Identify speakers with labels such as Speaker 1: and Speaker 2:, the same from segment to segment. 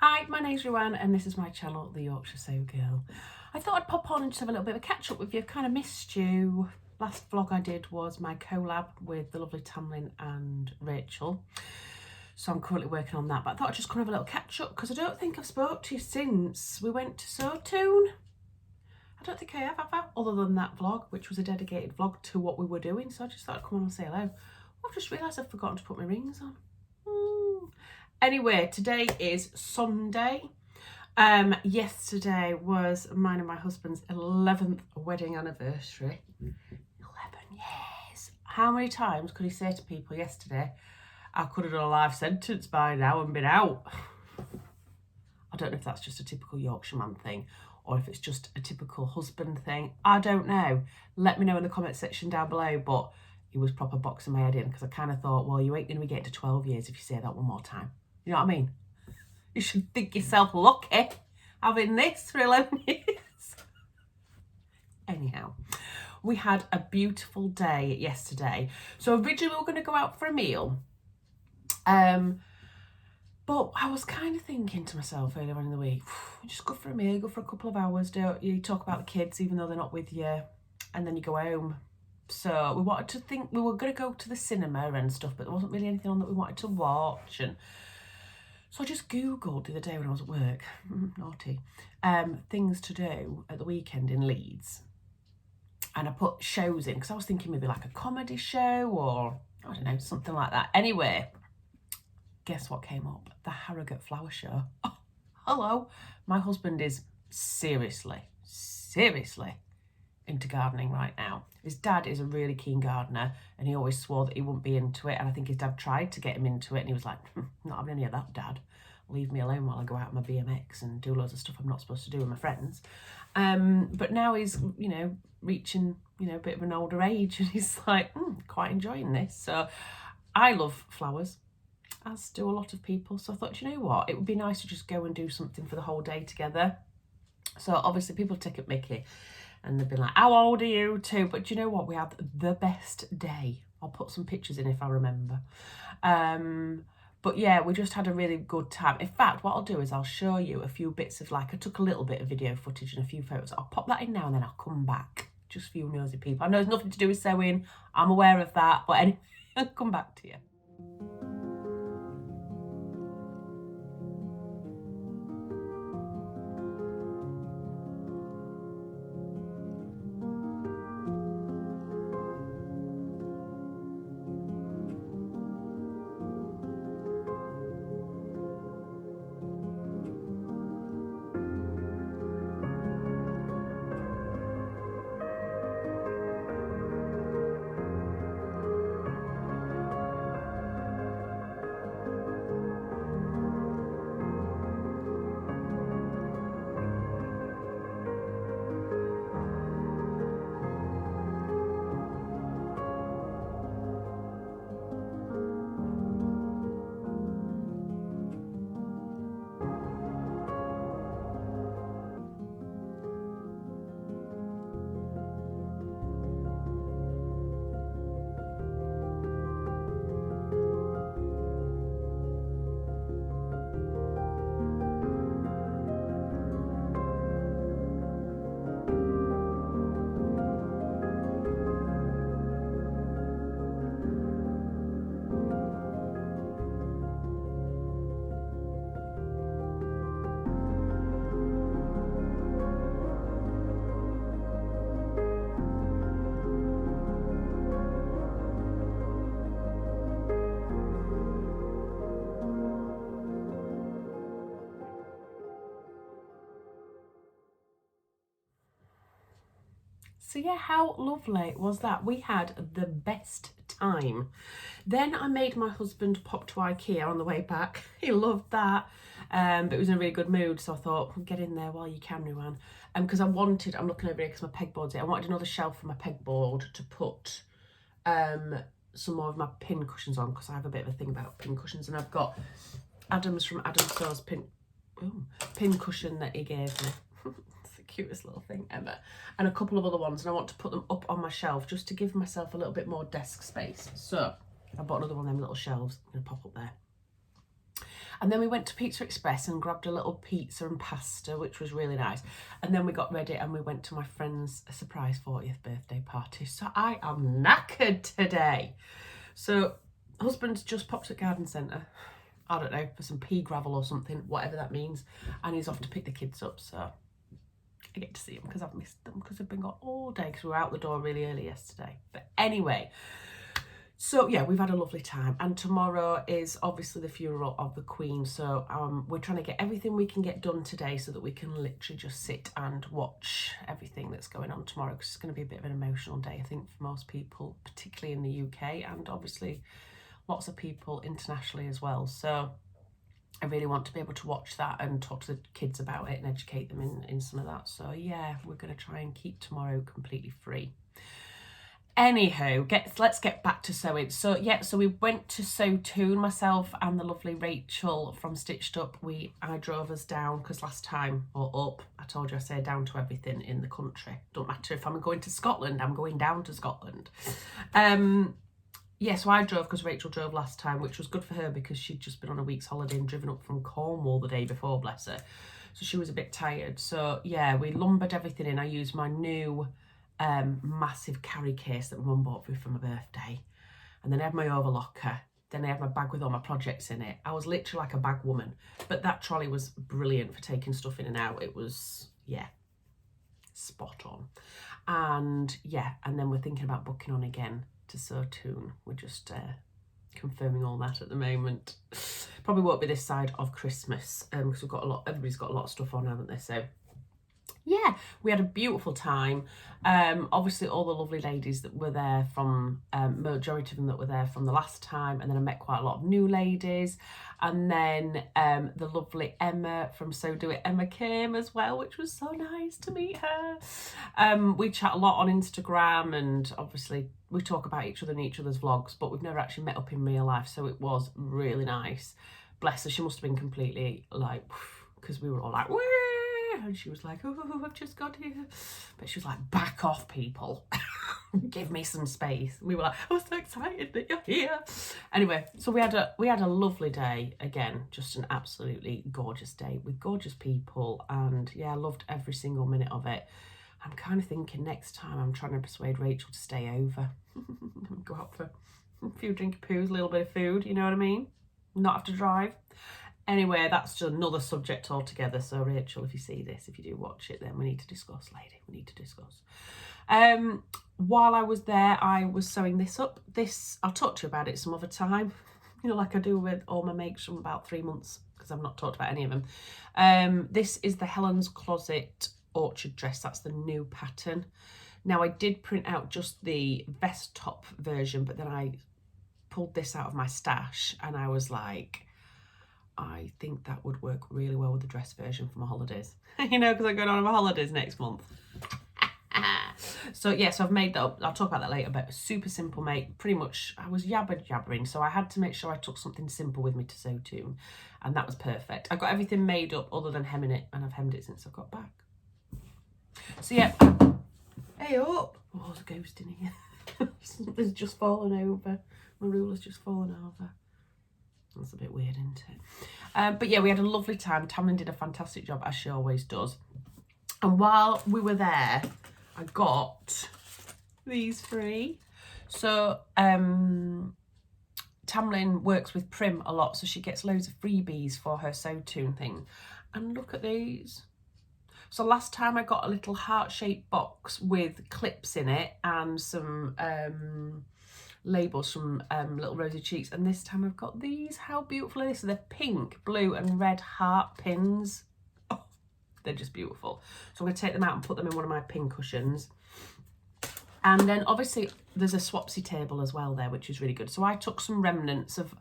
Speaker 1: Hi, my name's Ruan and this is my channel, The Yorkshire Sew Girl. I thought I'd pop on and just have a little bit of a catch up with you. I've kind of missed you. Last vlog I did was my collab with the lovely Tamlin and Rachel. So I'm currently working on that, but I thought I'd just come have a little catch up because I don't think I've spoke to you since we went to Sewtoon. I don't think I have I? Other than that vlog, which was a dedicated vlog to what we were doing. So I just thought I'd come on and say hello. I've just realised I've forgotten to put my rings on. Anyway, today is Sunday. Yesterday was mine and my husband's 11th wedding anniversary. 11 years. How many times could he say to people yesterday, I could have done a life sentence by now and been out? I don't know if that's just a typical Yorkshireman thing or if it's just a typical husband thing. I don't know. Let me know in the comment section down below, but he was proper boxing my head in because I kind of thought, well, you ain't going to be getting to 12 years if you say that one more time. You know what I mean? You should think yourself lucky having this for 11 years. Anyhow, we had a beautiful day yesterday. So originally we were going to go out for a meal. But I was kind of thinking to myself earlier on in the week, just go for a meal, go for a couple of hours, don't you? Talk about the kids even though they're not with you, and then you go home. So we wanted to think we were going to go to the cinema and stuff, but there wasn't really anything on that we wanted to watch. And so I just Googled the other day when I was at work, naughty, things to do at the weekend in Leeds. And I put shows in because I was thinking maybe like a comedy show or, I don't know, something like that. Anyway, guess what came up? The Harrogate Flower Show. Oh, hello. My husband is seriously into gardening right now. His dad is a really keen gardener and he always swore that he wouldn't be into it, and I think his dad tried to get him into it and he was like, not having any of that, Dad. Leave me alone while I go out on my BMX and do loads of stuff I'm not supposed to do with my friends. But now he's, reaching, a bit of an older age and he's like, quite enjoying this. So I love flowers, as do a lot of people. So I thought, you know what, it would be nice to just go and do something for the whole day together. So obviously people take it mickey and they've been like, how old are you too? But do you know what? We had the best day. I'll put some pictures in if I remember. But yeah, we just had a really good time. In fact, what I'll do is I'll show you a few bits of I took a little bit of video footage and a few photos. I'll pop that in now and then I'll come back. Just for you nosy people. I know it's nothing to do with sewing. I'm aware of that. But anyway, I'll come back to you. So yeah, how lovely was that? We had the best time. Then I made my husband pop to IKEA on the way back. He loved that, but he was in a really good mood. So I thought, get in there while you can, Ruan. Because I'm looking over here because my pegboard's here. I wanted another shelf for my pegboard to put some more of my pin cushions on because I have a bit of a thing about pin cushions, and I've got Adam's from Adam Sew's pin cushion that he gave me. It's the cutest little thing ever. And a couple of other ones, and I want to put them up on my shelf just to give myself a little bit more desk space. So I bought another one of them little shelves. I'm going to pop up there. And then we went to Pizza Express and grabbed a little pizza and pasta, which was really nice. And then we got ready and we went to my friend's surprise 40th birthday party. So I am knackered today. So husband's just popped at garden centre, I don't know, for some pea gravel or something, whatever that means. And he's off to pick the kids up. So I get to see them because I've missed them because I've been gone all day because we were out the door really early yesterday. But anyway, so yeah, we've had a lovely time, and tomorrow is obviously the funeral of the Queen. So we're trying to get everything we can get done today so that we can literally just sit and watch everything that's going on tomorrow, because it's going to be a bit of an emotional day, I think, for most people, particularly in the UK, and obviously lots of people internationally as well. So I really want to be able to watch that and talk to the kids about it and educate them in some of that. So yeah, we're going to try and keep tomorrow completely free. Anywho, let's get back to sewing. So yeah, so we went to Sew Toon, myself and the lovely Rachel from Stitched Up. I drove us down because last time, or up, I told you I say down to everything in the country. Don't matter if I'm going to Scotland, I'm going down to Scotland. Yeah, so I drove because Rachel drove last time, which was good for her because she'd just been on a week's holiday and driven up from Cornwall the day before, bless her. So she was a bit tired. So yeah, we lumbered everything in. I used my new massive carry case that my mum bought me for my birthday, and then I had my overlocker, then I had my bag with all my projects in it. I was literally like a bag woman, but that trolley was brilliant for taking stuff in and out. It was, yeah, spot on. And yeah, and then we're thinking about booking on again to Sew Toon. We're just confirming all that at the moment. Probably won't be this side of Christmas because everybody's got a lot of stuff on, haven't they? So yeah, we had a beautiful time. Obviously all the lovely ladies that were there from, majority of them that were there from the last time, and then I met quite a lot of new ladies, and then the lovely Emma from So Do It Emma came as well, which was so nice to meet her. We chat a lot on Instagram, and obviously we talk about each other and each other's vlogs, but we've never actually met up in real life, so it was really nice. Bless her, she must have been completely like, because we were all like, woo! And she was like, oh, I've just got here. But she was like, back off, people. Give me some space. We were like, I'm so excited that you're here. Anyway, so we had a lovely day. Again, just an absolutely gorgeous day with gorgeous people. And yeah, I loved every single minute of it. I'm kind of thinking next time I'm trying to persuade Rachel to stay over. Go out for a few drinky poos, a little bit of food, you know what I mean? Not have to drive. Anyway, that's just another subject altogether. So Rachel, if you see this, if you do watch it, then we need to discuss, lady. We need to discuss. While I was there, I was sewing this up. I'll talk to you about it some other time. You know, like I do with all my makes from about 3 months, because I've not talked about any of them. This is the Helen's Closet Orchard dress. That's the new pattern. Now, I did print out just the vest top version, but then I pulled this out of my stash and I was like, I think that would work really well with the dress version for my holidays. You know, because I'm going on my holidays next month. So yeah, so I've made that up. I'll talk about that later, but super simple make. Pretty much, I was jabbering, so I had to make sure I took something simple with me to Sew Toon, and that was perfect. I got everything made up other than hemming it, and I've hemmed it since I got back. So yeah, hey up. Oh, there's a ghost in here. Something's just fallen over. My ruler's just fallen over. That's a bit weird, isn't it? But yeah, we had a lovely time. Tamlin did a fantastic job, as she always does. And while we were there, I got these three. So Tamlin works with Prim a lot, so she gets loads of freebies for her Sew Toon thing. And look at these. So last time I got a little heart-shaped box with clips in it and some labels from Little Rosy Cheeks, and this time I've got these. How beautiful are they? So they're pink, blue and red heart pins. Oh, they're just beautiful. So I'm going to take them out and put them in one of my pin cushions. And then obviously there's a swapsy table as well there, which is really good. So I took some remnants of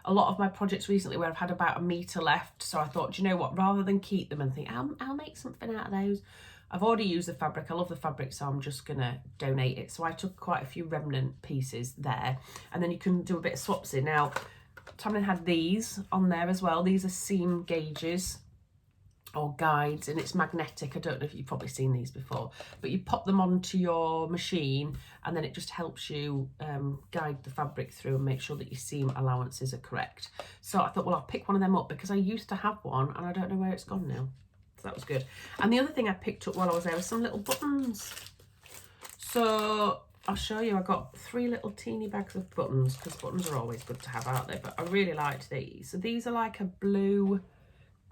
Speaker 1: a lot of my projects recently where I've had about 1 metre left. So I thought, do you know what, rather than keep them and think, I'll make something out of those. I've already used the fabric. I love the fabric, so I'm just going to donate it. So I took quite a few remnant pieces there. And then you can do a bit of swapsy. Now, Tamlin had these on there as well. These are seam gauges. or guides, and it's magnetic. I don't know if you've probably seen these before, but you pop them onto your machine and then it just helps you guide the fabric through and make sure that your seam allowances are correct. So I thought, well, I'll pick one of them up because I used to have one and I don't know where it's gone now. So that was good. And the other thing I picked up while I was there was some little buttons. So I'll show you. I got 3 little teeny bags of buttons, because buttons are always good to have, aren't they? But I really liked these. So these are like a blue,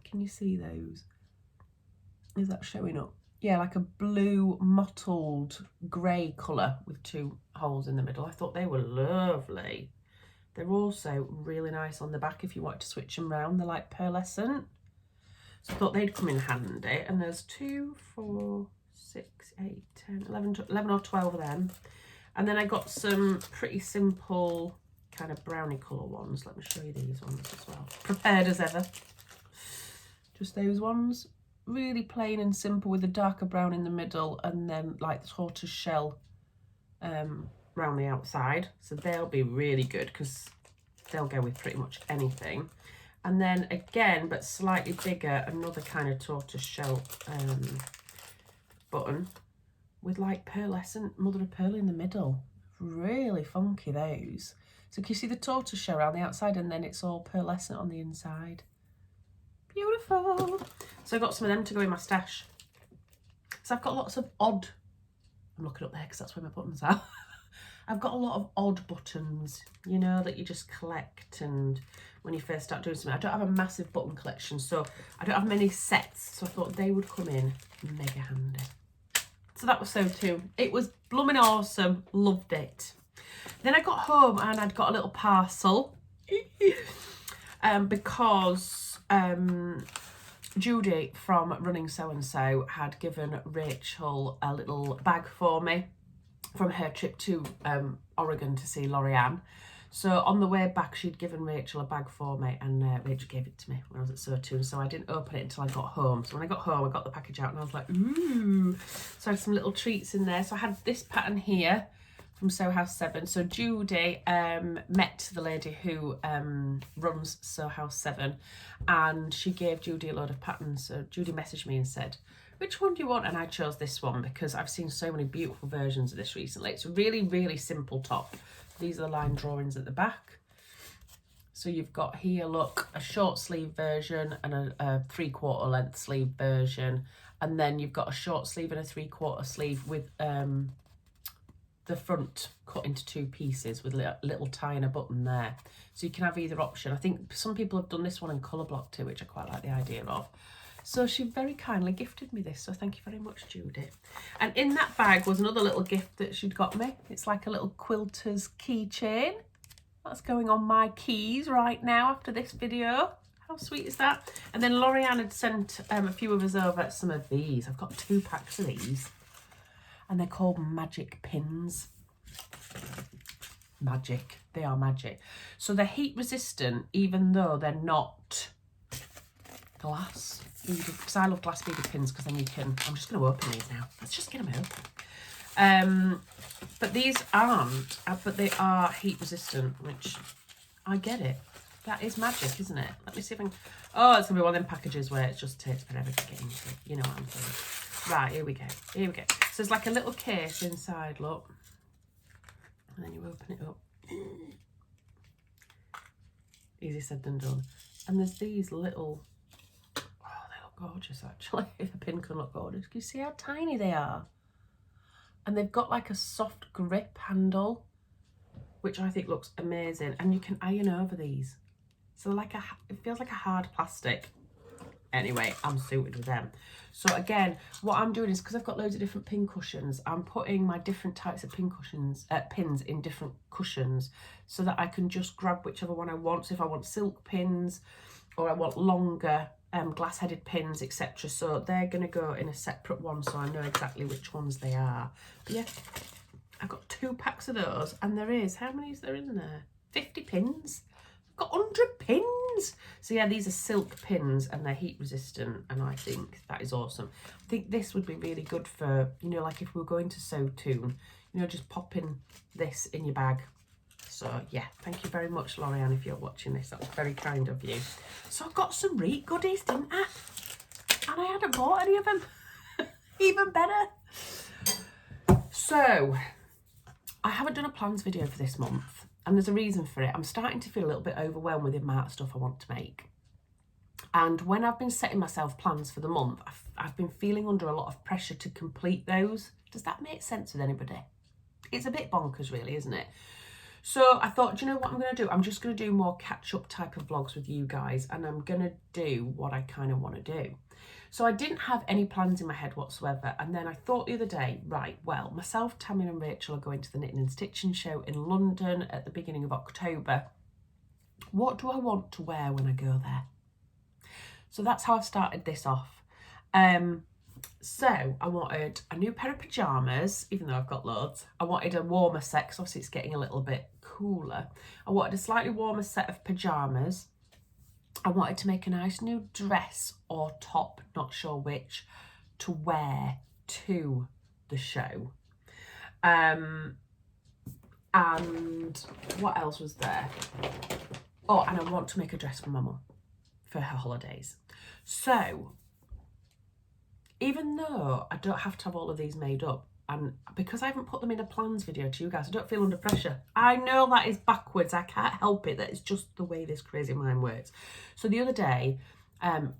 Speaker 1: can you see those? Is that showing up? Yeah, like a blue mottled grey colour with 2 holes in the middle. I thought they were lovely. They're also really nice on the back if you want to switch them around. They're like pearlescent. So I thought they'd come in handy. And there's 2, 4, 6, 8, 10, 11 or 12 of them. And then I got some pretty simple kind of brownie colour ones. Let me show you these ones as well. Prepared as ever. Just those ones. Really plain and simple with a darker brown in the middle and then like the tortoise shell around the outside. So they'll be really good because they'll go with pretty much anything. And then again, but slightly bigger, another kind of tortoise shell button with like pearlescent mother of pearl in the middle. Really funky those. So can you see the tortoise shell around the outside and then it's all pearlescent on the inside. Beautiful. So I got some of them to go in my stash. So I've got lots of odd, I'm looking up there because that's where my buttons are. I've got a lot of odd buttons, you know, that you just collect and when you first start doing something. I don't have a massive button collection, so I don't have many sets. So I thought they would come in mega handy. So that was so too. It was blooming awesome. Loved it. Then I got home and I'd got a little parcel because Judy from Running So and So had given Rachel a little bag for me from her trip to Oregon to see Lucinda. So on the way back, she'd given Rachel a bag for me, and Rachel gave it to me when I was at Sotoon. So I didn't open it until I got home. So when I got home, I got the package out and I was like, ooh. So I had some little treats in there. So I had this pattern here from Sew House 7. So Judy met the lady who runs Sew House 7, and she gave Judy a load of patterns. So Judy messaged me and said, which one do you want? And I chose this one because I've seen so many beautiful versions of this recently. It's a really, really simple top. These are the line drawings at the back. So you've got here, look, a short sleeve version and a 3/4 length sleeve version. And then you've got a short sleeve and a 3/4 sleeve with the front cut into 2 pieces with a little tie and a button there. So you can have either option. I think some people have done this one in colour block too, which I quite like the idea of. So she very kindly gifted me this, so thank you very much, Judy. And in that bag was another little gift that she'd got me. It's like a little quilter's keychain. That's going on my keys right now after this video. How sweet is that? And then Lucinda had sent a few of us over some of these. I've got 2 packs of these. And they're called magic pins. Magic. They are magic. So they're heat resistant, even though they're not glass beaded, because I love glass beaded pins because then you can, I'm just going to open these now. Let's just get them open. But these aren't, but they are heat resistant, which I get it. That is magic, isn't it? Let me see if I can, oh, it's going to be one of them packages where it just takes forever to get into it. You know what I'm saying. Right, here we go. Here we go. So there's like a little case inside, look. And then you open it up. Easy said than done. And there's these little, gorgeous actually. If a pin can look gorgeous. Can you see how tiny they are? And they've got like a soft grip handle, which I think looks amazing. And you can iron over these. So like it feels like a hard plastic. Anyway, I'm suited with them. So again, what I'm doing is, because I've got loads of different pin cushions, I'm putting my different types of pins in different cushions so that I can just grab whichever one I want. So if I want silk pins or I want longer glass-headed pins, etc. So they're going to go in a separate one so I know exactly which ones they are. But yeah, I've got 2 packs of those, and there is, how many is there in there? 50 pins. I've got 100 pins. So yeah, these are silk pins and they're heat resistant, and I think that is awesome. I think this would be really good for, you know, like if we were going to Sotoon, you know, just popping this in your bag. So yeah, thank you very much, Lucinda, if you're watching this. That was very kind of you. So I got some reet goodies, didn't I? and I hadn't bought any of them. Even better. So I haven't done a plans video for this month, and there's a reason for it. I'm starting to feel a little bit overwhelmed with the amount of stuff I want to make. And when I've been setting myself plans for the month, I've been feeling under a lot of pressure to complete those. Does that make sense with anybody? It's a bit bonkers really, isn't it? So I thought, do you know what I'm going to do? I'm just going to do more catch-up type of vlogs with you guys, and I'm going to do what I kind of want to do. So I didn't have any plans in my head whatsoever, and then I thought the other day, right, well, myself, Tammy and Rachel are going to the Knitting and Stitching show in London at the beginning of October. What do I want to wear when I go there? So that's how I've started this off. So I wanted a new pair of pyjamas, even though I've got loads. I wanted a warmer set, because obviously it's getting a little bit cooler. I wanted a slightly warmer set of pyjamas. I wanted to make a nice new dress or top, not sure which, to wear to the show. And what else was there? Oh, and I want to make a dress for my mum for her holidays. So even though I don't have to have all of these made up, and because I haven't put them in a plans video to you guys, I don't feel under pressure. I know that is backwards. I can't help it. That is just the way this crazy mind works. So the other day,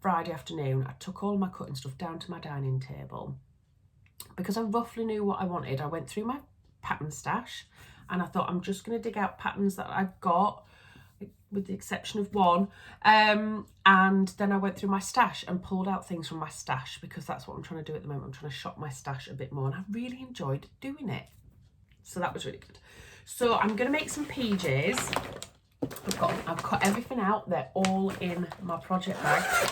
Speaker 1: Friday afternoon, I took all my cutting stuff down to my dining table. Because I roughly knew what I wanted, I went through my pattern stash, and I thought I'm just going to dig out patterns that I've got, with the exception of one, and then I went through my stash and pulled out things from my stash, because that's what I'm trying to do at the moment. I'm trying to shop my stash a bit more, and I really enjoyed doing it, so that was really good. So I'm going to make some PJs. I've cut everything out. They're all in my project bag.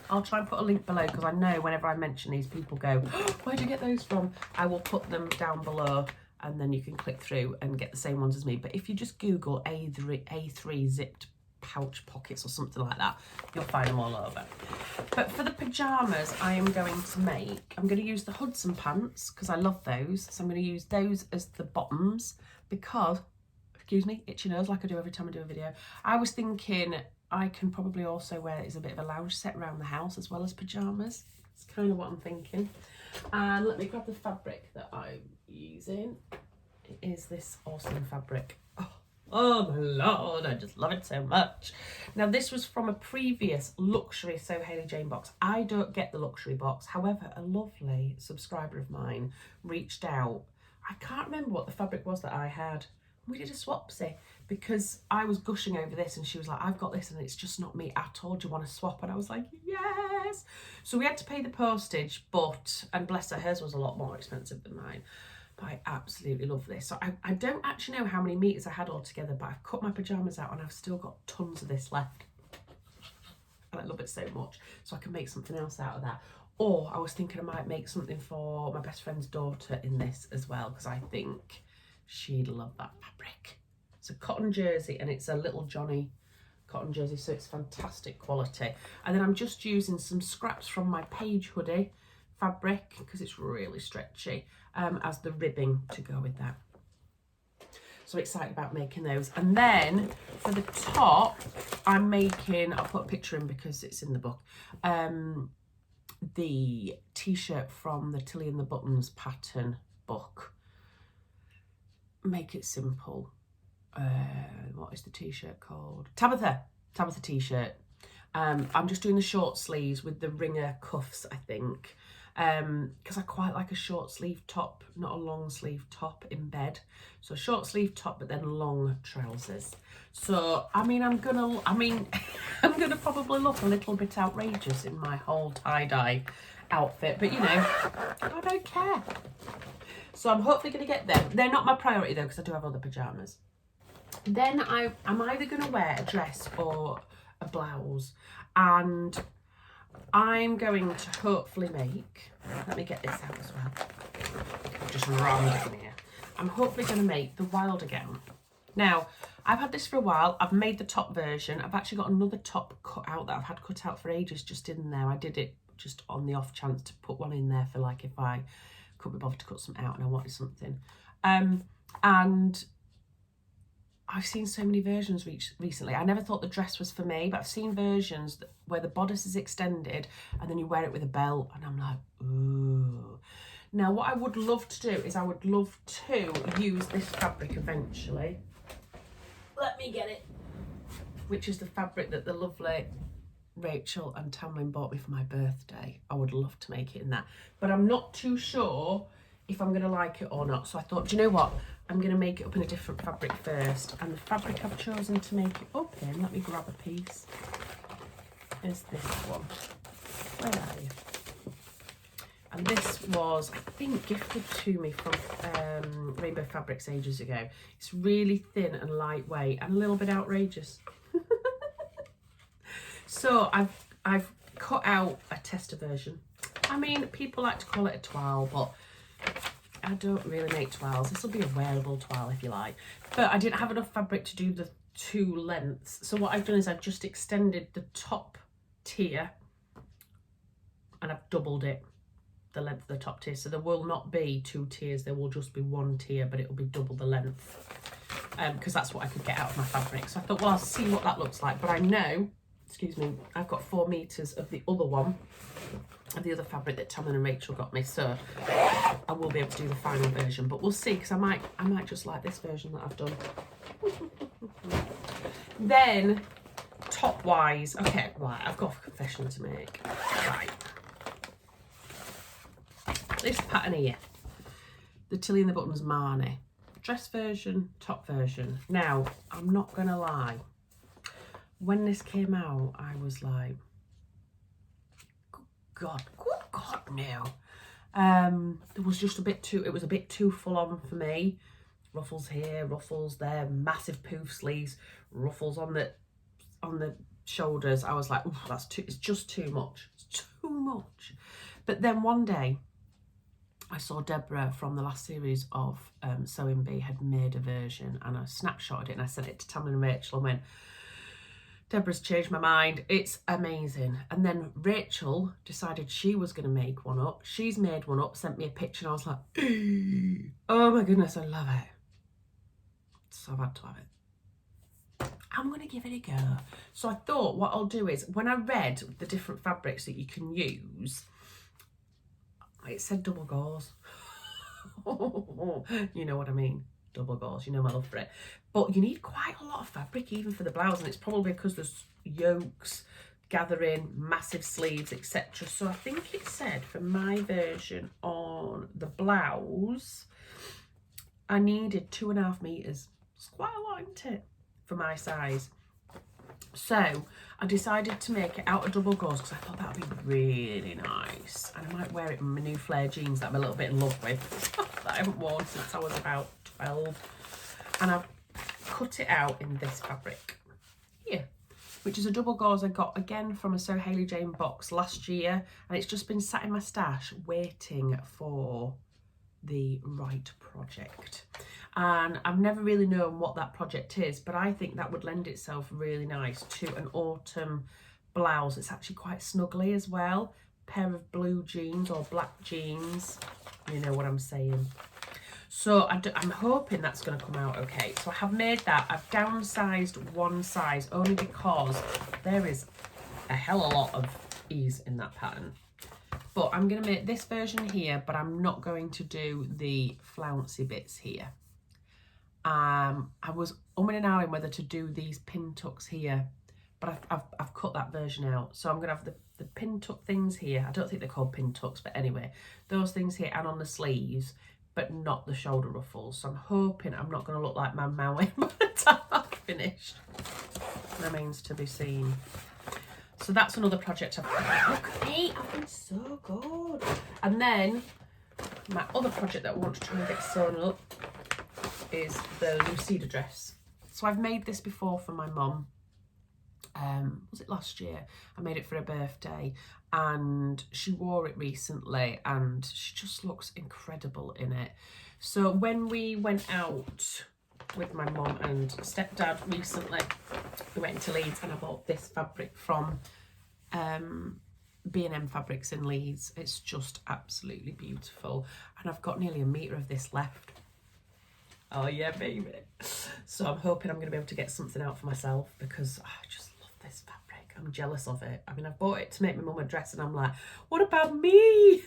Speaker 1: I'll try and put a link below, because I know whenever I mention these, people go, oh, where'd you get those from? I will put them down below, and then you can click through and get the same ones as me. But if you just Google A3 zipped pouch pockets or something like that, you'll find them all over. But for the pyjamas, I'm going to use the Hudson pants, because I love those. So I'm going to use those as the bottoms, because, excuse me, itchy nose, like I do every time I do a video. I was thinking I can probably also wear it as a bit of a lounge set around the house as well as pyjamas. It's kind of what I'm thinking. And let me grab the fabric that I'm using. It is this awesome fabric. Oh my lord, I just love it so much. Now this was from a previous luxury So Hayley Jane box. I don't get the luxury box. However, a lovely subscriber of mine reached out. I can't remember what the fabric was that I had. We did a swapsy, because I was gushing over this and she was like, I've got this and it's just not me at all. Do you want to swap? And I was like, yes. So we had to pay the postage, and bless her, hers was a lot more expensive than mine. But I absolutely love this. So I don't actually know how many meters I had altogether, but I've cut my pyjamas out and I've still got tons of this left. And I love it so much. So I can make something else out of that. Or I was thinking I might make something for my best friend's daughter in this as well, because I think she'd love that fabric. It's a cotton jersey, and it's a little Johnny cotton jersey, so it's fantastic quality. And then I'm just using some scraps from my Page hoodie fabric, because it's really stretchy, as the ribbing to go with that. So excited about making those. And then for the top, I'm making, I'll put a picture in because it's in the book, the t-shirt from the Tilly and the Buttons pattern book. Make it simple. What is the t-shirt called? Tabitha t-shirt. I'm just doing the short sleeves with the ringer cuffs, I think, because I quite like a short sleeve top, not a long sleeve top in bed. So short sleeve top, but then long trousers. So I'm gonna probably look a little bit outrageous in my whole tie-dye outfit, but you know, I don't care. So I'm hopefully going to get them. They're not my priority though, because I do have other pyjamas. Then I'm either going to wear a dress or a blouse. And I'm going to hopefully make, let me get this out as well. Just rammed it in here. I'm hopefully going to make the Wilder gown. Now, I've had this for a while. I've made the top version. I've actually got another top cut out that I've had cut out for ages just in there. I did it just on the off chance to put one in there for like if I couldn't be bothered to cut some out and I wanted something. And I've seen so many versions recently. I never thought the dress was for me, but I've seen versions where the bodice is extended and then you wear it with a belt, and I'm like, ooh. Now, what I would love to do is I would love to use this fabric eventually. Let me get it. Which is the fabric that the lovely Rachel and Tamlin bought me for my birthday. I would love to make it in that, but I'm not too sure if I'm going to like it or not. So I thought, do you know what? I'm going to make it up in a different fabric first. And the fabric I've chosen to make it up in, let me grab a piece, is this one. Where are you? And this was, I think, gifted to me from Rainbow Fabrics ages ago. It's really thin and lightweight and a little bit outrageous. So I've cut out a tester version. I mean, people like to call it a toile, but I don't really make toiles. This will be a wearable toile if you like. But I didn't have enough fabric to do the 2 lengths. So what I've done is I've just extended the top tier and I've doubled it, the length of the top tier. So there will not be 2 tiers, there will just be 1 tier, but it will be double the length. Because that's what I could get out of my fabric. So I thought, well, I'll see what that looks like. But I know, excuse me, I've got 4 meters of the other one, of the other fabric that Tamlin and Rachel got me, so I will be able to do the final version, but we'll see, because I might just like this version that I've done. Then top wise, okay, right, I've got a confession to make. Right, this pattern here, the Tilly and the Buttons Marnie, dress version, top version. Now, I'm not gonna lie, when this came out, I was like, good God, no. It was just a bit too full on for me. Ruffles here, ruffles there, massive poof sleeves, ruffles on the shoulders. I was like, ooh, it's just too much. It's too much. But then one day, I saw Deborah from the last series of Sewing Bee had made a version, and I snapshotted it and I sent it to Tamlin and Rachel and went, Deborah's changed my mind. It's amazing. And then Rachel decided she was going to make one up. She's made one up, sent me a picture, and I was like, oh my goodness, I love it. So I've had to have it. I'm going to give it a go. So I thought what I'll do is, when I read the different fabrics that you can use, it said double gauze. You know what I mean? Double gauze, you know my love for it. But you need quite a lot of fabric even for the blouse, and it's probably because there's yokes gathering, massive sleeves, etc. So I think it said for my version on the blouse I needed 2.5 meters. It's quite a lot, isn't it, for my size? So I decided to make it out of double gauze because I thought that would be really nice, and I might wear it in my new flare jeans that I'm a little bit in love with that I haven't worn since I was about 12. And I've cut it out in this fabric here, which is a double gauze I got again from a So Hayley Jane box last year, and it's just been sat in my stash waiting for the right project. And I've never really known what that project is, but I think that would lend itself really nice to an autumn blouse. It's actually quite snuggly as well. Pair of blue jeans or black jeans, you know what I'm saying. So I'm hoping that's going to come out okay. So I have made that. I've downsized one size only because there is a hell of a lot of ease in that pattern. But I'm going to make this version here, but I'm not going to do the flouncy bits here. I was umming and ahhing whether to do these pin tucks here, but I've cut that version out. So I'm going to have the pin tuck things here. I don't think they're called pin tucks, but anyway, those things here and on the sleeves, but not the shoulder ruffles. So I'm hoping I'm not going to look like my Maui by the time I've finished. Remains to be seen. So that's another project I've got. Look at me, I've been so good. And then my other project that I want to try and get sewn up is the Lucinda dress. So I've made this before for my mum. Was it last year? I made it for her birthday, and she wore it recently and she just looks incredible in it. So when we went out with my mum and stepdad recently, we went into Leeds and I bought this fabric from B&M Fabrics in Leeds. It's just absolutely beautiful, and I've got nearly 1 meter of this left. Oh yeah, baby. So I'm hoping I'm going to be able to get something out for myself because I just love this fabric. I'm jealous of it. I mean, I bought it to make my mum a dress and I'm like, what about me?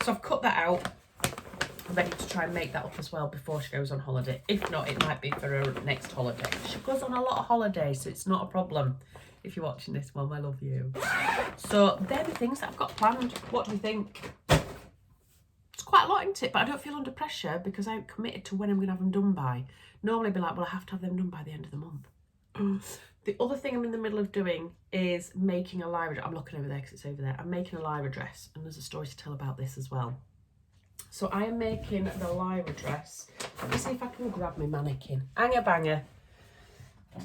Speaker 1: So I've cut that out. I'm ready to try and make that up as well before she goes on holiday. If not, it might be for her next holiday. She goes on a lot of holidays, so it's not a problem. If you're watching this, Mum, I love you. So they're the things that I've got planned. What do you think? It's quite a lot, isn't it? But I don't feel under pressure because I'm committed to when I'm going to have them done by. Normally I'd be like, well, I have to have them done by the end of the month. The other thing I'm in the middle of doing is making a lyra dress. I'm looking over there because it's over there. I'm making a lyra dress, and there's a story to tell about this as well. So I am making the lyra dress. Let me see if I can grab my mannequin. Hanger banger.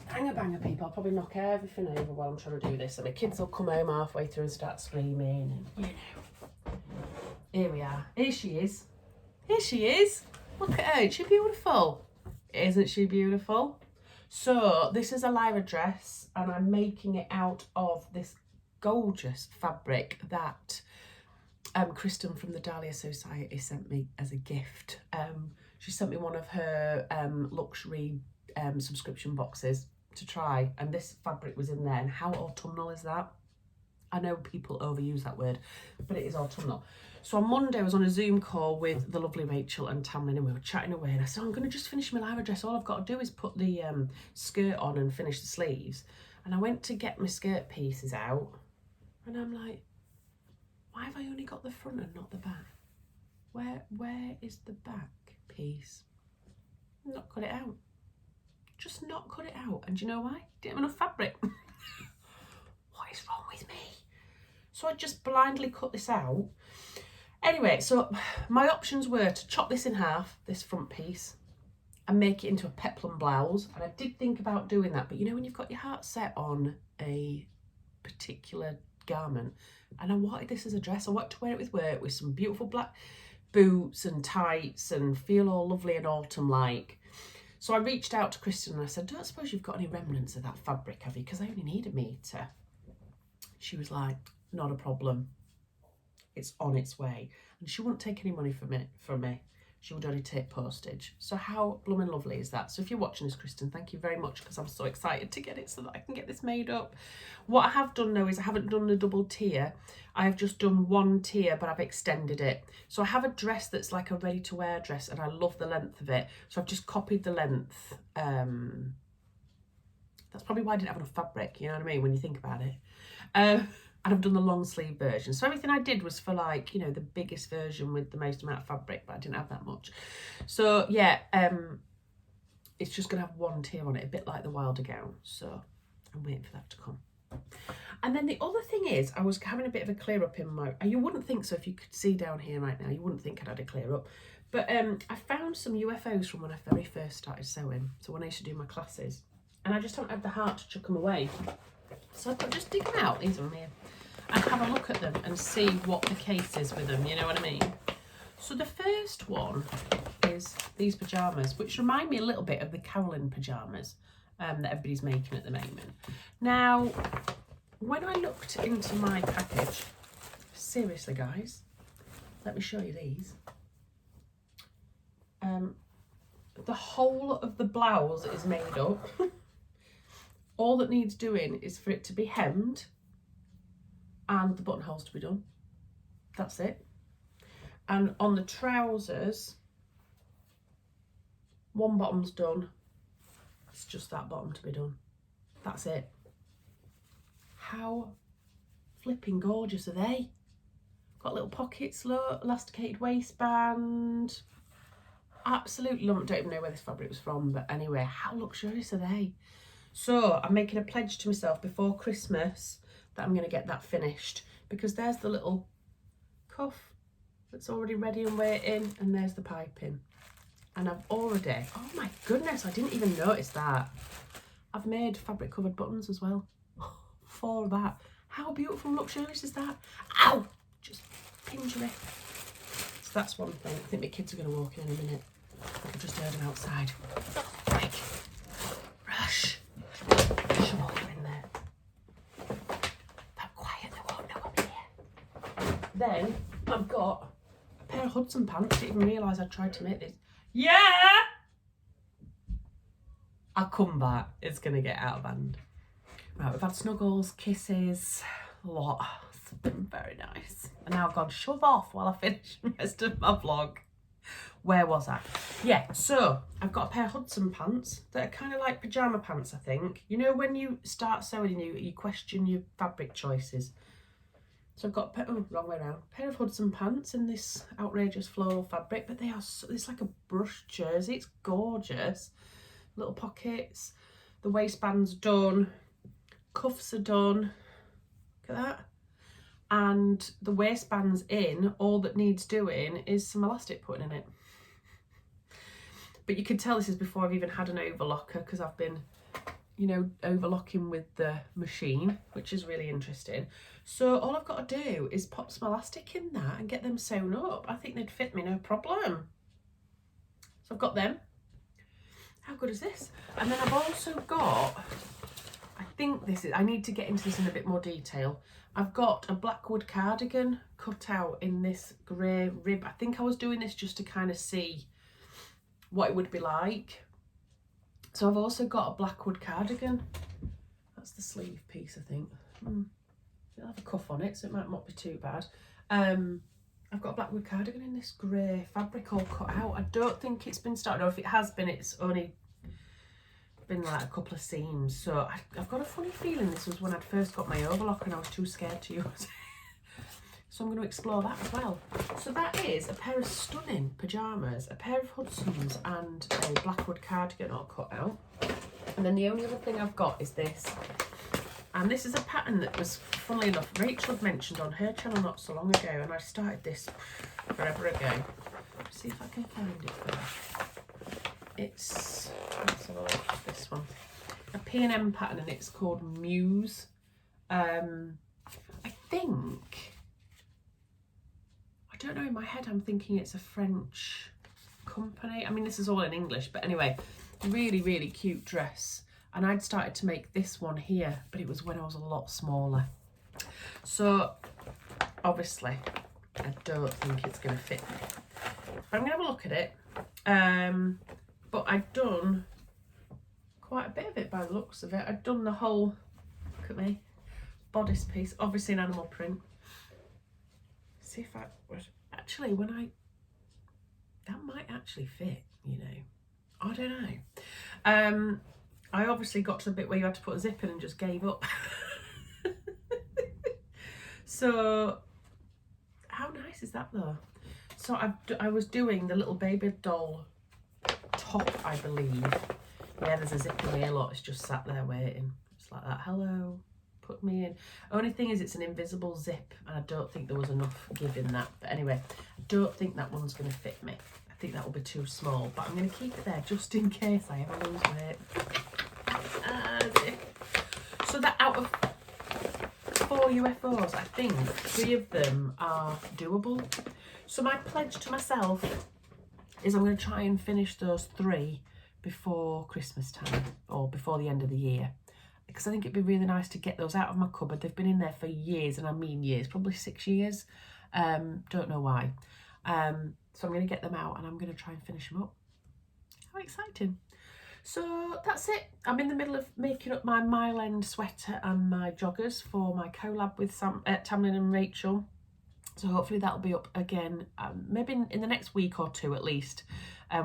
Speaker 1: Hanger banger, people. I'll probably knock everything over while I'm trying to do this. And my kids will come home halfway through and start screaming. And, you know. Here we are. Here she is. Here she is. Look at her. Isn't she beautiful? Isn't she beautiful? So this is a lyra dress, and I'm making it out of this gorgeous fabric that Kristen from the Dahlia Society sent me as a gift. She sent me one of her luxury subscription boxes to try, and this fabric was in there. And how autumnal is that? I know people overuse that word, but it is autumnal. So on Monday I was on a Zoom call with the lovely Rachel and Tamlin, and we were chatting away, and I said, I'm going to just finish my lyra dress. All I've got to do is put the skirt on and finish the sleeves. And I went to get my skirt pieces out, and I'm like, why have I only got the front and not the back? Where is the back piece? Not cut it out. Just not cut it out. And do you know why? Didn't have enough fabric. What is wrong with me? So I just blindly cut this out. Anyway, so my options were to chop this in half, this front piece, and make it into a peplum blouse. And I did think about doing that, but you know when you've got your heart set on a particular garment, and I wanted this as a dress. I wanted to wear it with work with some beautiful black boots and tights and feel all lovely and autumn-like. So I reached out to Kristen and I said, don't suppose you've got any remnants of that fabric, have you? Because I only need a metre. She was like, not a problem. It's on its way. And she wouldn't take any money from me. She would only take postage. So how blooming lovely is that? So if you're watching this, Kristen, thank you very much, because I'm so excited to get it so that I can get this made up. What I have done though is I haven't done the double tier. I have just done one tier, but I've extended it. So I have a dress that's like a ready to wear dress, and I love the length of it. So I've just copied the length. That's probably why I didn't have enough fabric, you know what I mean, when you think about it. And I've done the long sleeve version. So everything I did was for like, you know, the biggest version with the most amount of fabric, but I didn't have that much. So yeah, it's just gonna have one tier on it, a bit like the Wilder gown. So I'm waiting for that to come. And then the other thing is, I was having a bit of a clear up in my, you wouldn't think so if you could see down here right now, you wouldn't think I'd had a clear up. But I found some UFOs from when I very first started sewing. So when I used to do my classes, and I just don't have the heart to chuck them away. So I could just dig them out, these are here, and have a look at them and see what the case is with them, you know what I mean? So the first one is these pyjamas, which remind me a little bit of the Carolyn pyjamas that everybody's making at the moment. Now, when I looked into my package, seriously guys, let me show you these. The whole of the blouse is made up. All that needs doing is for it to be hemmed and the buttonholes to be done. That's it. And on the trousers, one bottom's done. It's just that bottom to be done. That's it. How flipping gorgeous are they? Got little pockets, look, elasticated waistband. Absolutely don't even know where this fabric was from, but anyway, how luxurious are they? So I'm making a pledge to myself before Christmas that I'm going to get that finished, because there's the little cuff that's already ready and waiting, and there's the piping. And I've already, oh my goodness, I didn't even notice that. I've made fabric covered buttons as well for that. How beautiful and luxurious is that? Ow! Just pinch me. So that's one thing. I think my kids are going to walk in a minute. I've just heard them outside. Right. Rush. Shall walk in there. That quiet, they won't know I'm here. Then I've got a pair of Hudson pants. I didn't even realise I tried to make this. Yeah! I'll come back. It's going to get out of hand. Right, we've had snuggles, kisses, a lot. It's been very nice. And now I've gone shove off while I finish the rest of my vlog. Where was I? Yeah, so I've got a pair of Hudson pants that are kind of like pyjama pants, I think. You know when you start sewing, you question your fabric choices. So I've got wrong way around. A pair of Hudson pants in this outrageous floral fabric, but they are it's like a brush jersey. It's gorgeous. Little pockets. The waistband's done. Cuffs are done. Look at that. And the waistband's in. All that needs doing is some elastic putting in it. But you can tell this is before I've even had an overlocker, because I've been, you know, overlocking with the machine, which is really interesting. So all I've got to do is pop some elastic in that and get them sewn up. I think they'd fit me no problem. So I've got them. How good is this? And then I've also got, I think this is, I need to get into this in a bit more detail. I've got a Blackwood cardigan cut out in this grey rib. I think I was doing this just to kind of see what it would be like. So I've also got a Blackwood cardigan. That's the sleeve piece, I think. It'll have a cuff on it, so it might not be too bad. I've got a Blackwood cardigan in this grey fabric all cut out. I don't think it's been started, or if it has been, it's only been like a couple of seams. So I've got a funny feeling this was when I'd first got my overlock and I was too scared to use it. So I'm going to explore that as well. So that is a pair of stunning pyjamas, a pair of Hudson's and a Blackwood cardigan all cut out. And then the only other thing I've got is this. And this is a pattern that was, funnily enough, Rachel had mentioned on her channel not so long ago, and I started this forever ago. Let's see if I can find it first. It's, let's have a look at this one. A P&M pattern, and it's called Muse. I think, I don't know, in my head I'm thinking it's a French company. I mean, this is all in English, but anyway, really, really cute dress. And I'd started to make this one here, but it was when I was a lot smaller. So obviously I don't think it's going to fit me. But I'm going to have a look at it. But I've done quite a bit of it by the looks of it. I've done the whole, look at me, bodice piece, obviously an animal print. See if I would, actually that might actually fit, you know. I don't know. I obviously got to the bit where you had to put a zip in and just gave up. So how nice is that though? So I was doing the little baby doll top, I believe. Yeah, there's a zip in here, look, it's just sat there waiting. It's like that, hello, put me in. Only thing is it's an invisible zip, and I don't think there was enough give in that. But anyway, I don't think that one's going to fit me. I think that will be too small, but I'm going to keep it there just in case I ever lose weight. So that out of 4 UFOs, I think 3 of them are doable. So my pledge to myself is I'm going to try and finish those 3 before Christmas time, or before the end of the year, because I think it'd be really nice to get those out of my cupboard. They've been in there for years, and I mean years, probably 6 years. Don't know why. So I'm going to get them out and I'm going to try and finish them up. How exciting. So that's it. I'm in the middle of making up my Mile End sweater and my joggers for my collab with Tamlin and Rachel. So hopefully that'll be up again, maybe in the next week or 2 at least,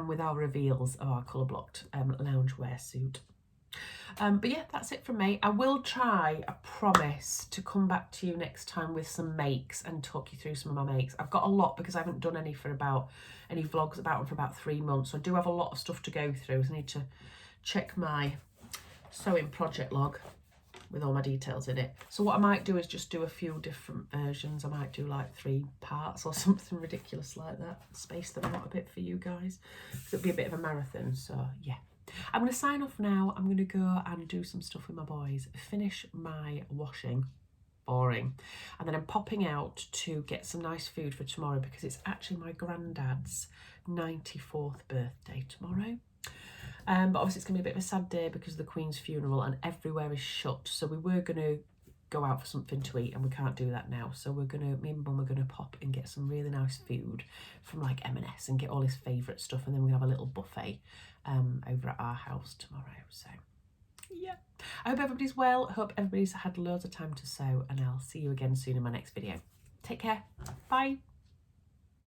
Speaker 1: with our reveals of our colour blocked loungewear suit. But yeah, that's it from me. I will try, I promise, to come back to you next time with some makes and talk you through some of my makes. I've got a lot because I haven't done any vlogs about them for about 3 months. So I do have a lot of stuff to go through. So I need to check my sewing project log with all my details in it. So what I might do is just do a few different versions. I might do like 3 parts or something ridiculous like that. Space them out a bit for you guys. It'll be a bit of a marathon, so yeah. I'm going to sign off now. I'm going to go and do some stuff with my boys, finish my washing, boring, and then I'm popping out to get some nice food for tomorrow because it's actually my granddad's 94th birthday tomorrow. But obviously it's going to be a bit of a sad day because of the Queen's funeral and everywhere is shut. So we were going to go out for something to eat, and we can't do that now. So me and Mum are gonna pop and get some really nice food from like M&S and get all his favourite stuff, and then we're gonna have a little buffet over at our house tomorrow. So yeah, I hope everybody's well. I hope everybody's had loads of time to sew, and I'll see you again soon in my next video. Take care. Bye.